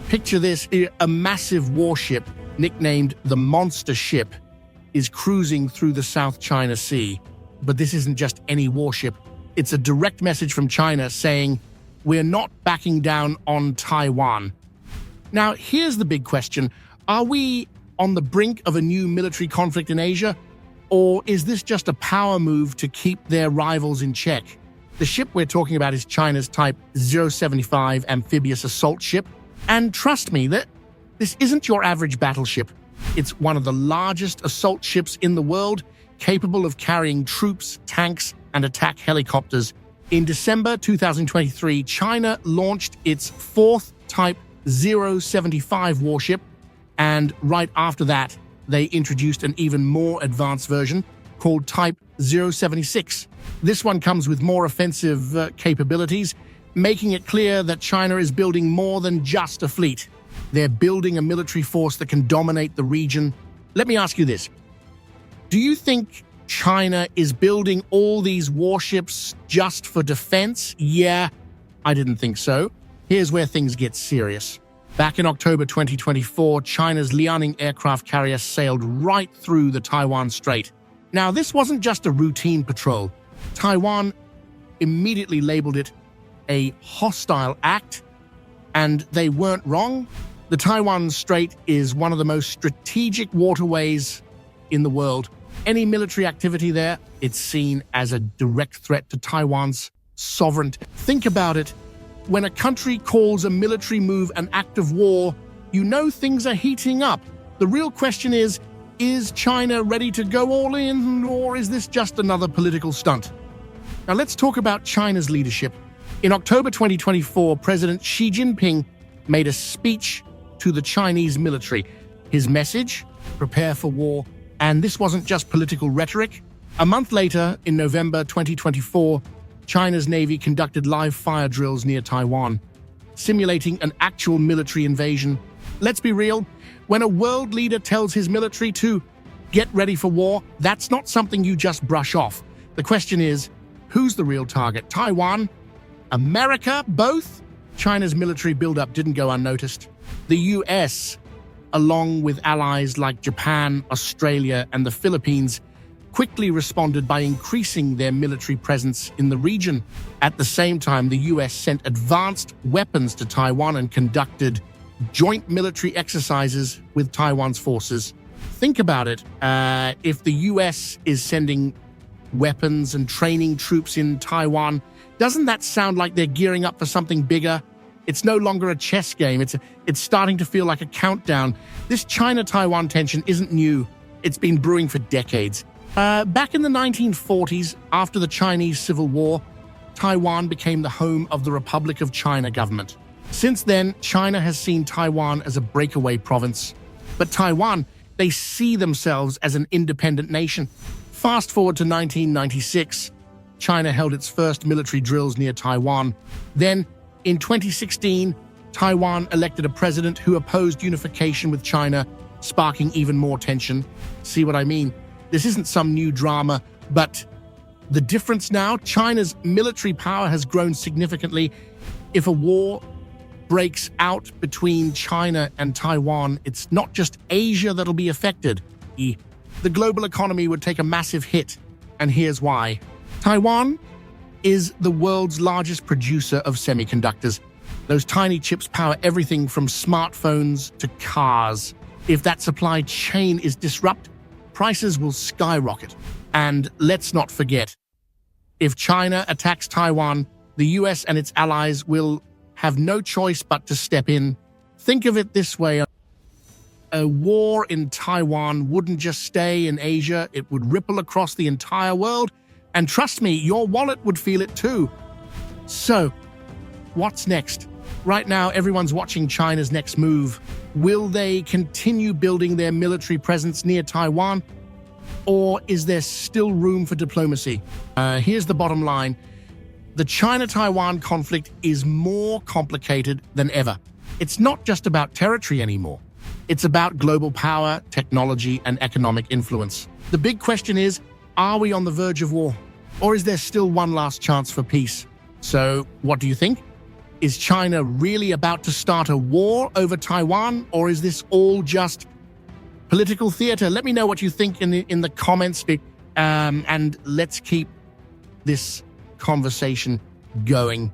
Picture this, a massive warship, nicknamed the Monster Ship, is cruising through the South China Sea. But this isn't just any warship. It's a direct message from China saying, we're not backing down on Taiwan. Now, here's the big question. Are we on the brink of a new military conflict in Asia? Or is this just a power move to keep their rivals in check? The ship we're talking about is China's Type 075 amphibious assault ship. And trust me, this isn't your average battleship. It's one of the largest assault ships in the world, capable of carrying troops, tanks, and attack helicopters. In December 2023, China launched its fourth Type 075 warship, and right after that, they introduced an even more advanced version called Type 076. This one comes with more offensive capabilities, making it clear that China is building more than just a fleet. They're building a military force that can dominate the region. Let me ask you this. Do you think China is building all these warships just for defense? Yeah, I didn't think so. Here's where things get serious. Back in October 2024, China's Liaoning aircraft carrier sailed right through the Taiwan Strait. Now, this wasn't just a routine patrol. Taiwan immediately labeled it a hostile act, and they weren't wrong. The Taiwan Strait is one of the most strategic waterways in the world. Any military activity there, it's seen as a direct threat to Taiwan's sovereignty. Think about it. When a country calls a military move an act of war, you know things are heating up. The real question is China ready to go all in, or is this just another political stunt? Now let's talk about China's leadership. In October 2024, President Xi Jinping made a speech to the Chinese military. His message, prepare for war, and this wasn't just political rhetoric. A month later, in November 2024, China's Navy conducted live fire drills near Taiwan, simulating an actual military invasion. Let's be real, when a world leader tells his military to get ready for war, that's not something you just brush off. The question is, who's the real target? Taiwan? America? Both? China's military buildup didn't go unnoticed. The US, along with allies like Japan, Australia, and the Philippines, quickly responded by increasing their military presence in the region. At the same time, the US sent advanced weapons to Taiwan and conducted joint military exercises with Taiwan's forces. Think about it. If the US is sending weapons and training troops in Taiwan, doesn't that sound like they're gearing up for something bigger? It's no longer a chess game. It's starting to feel like a countdown. This China-Taiwan tension isn't new. It's been brewing for decades. Back in the 1940s, after the Chinese Civil War, Taiwan became the home of the Republic of China government. Since then, China has seen Taiwan as a breakaway province. But Taiwan, they see themselves as an independent nation. Fast forward to 1996, China held its first military drills near Taiwan. Then, in 2016, Taiwan elected a president who opposed unification with China, sparking even more tension. See what I mean? This isn't some new drama, but the difference now, China's military power has grown significantly. If a war breaks out between China and Taiwan, it's not just Asia that'll be affected. The global economy would take a massive hit, and here's why. Taiwan is the world's largest producer of semiconductors. Those tiny chips power everything from smartphones to cars. If that supply chain is disrupted, prices will skyrocket. And let's not forget, if China attacks Taiwan, the US and its allies will have no choice but to step in. Think of it this way. A war in Taiwan wouldn't just stay in Asia, it would ripple across the entire world. And trust me, your wallet would feel it too. So, what's next? Right now, everyone's watching China's next move. Will they continue building their military presence near Taiwan? Or is there still room for diplomacy? Here's the bottom line. The China-Taiwan conflict is more complicated than ever. It's not just about territory anymore. It's about global power, technology, and economic influence. The big question is, are we on the verge of war? Or is there still one last chance for peace? So, what do you think? Is China really about to start a war over Taiwan, or is this all just political theater? Let me know what you think in the comments, and let's keep this conversation going.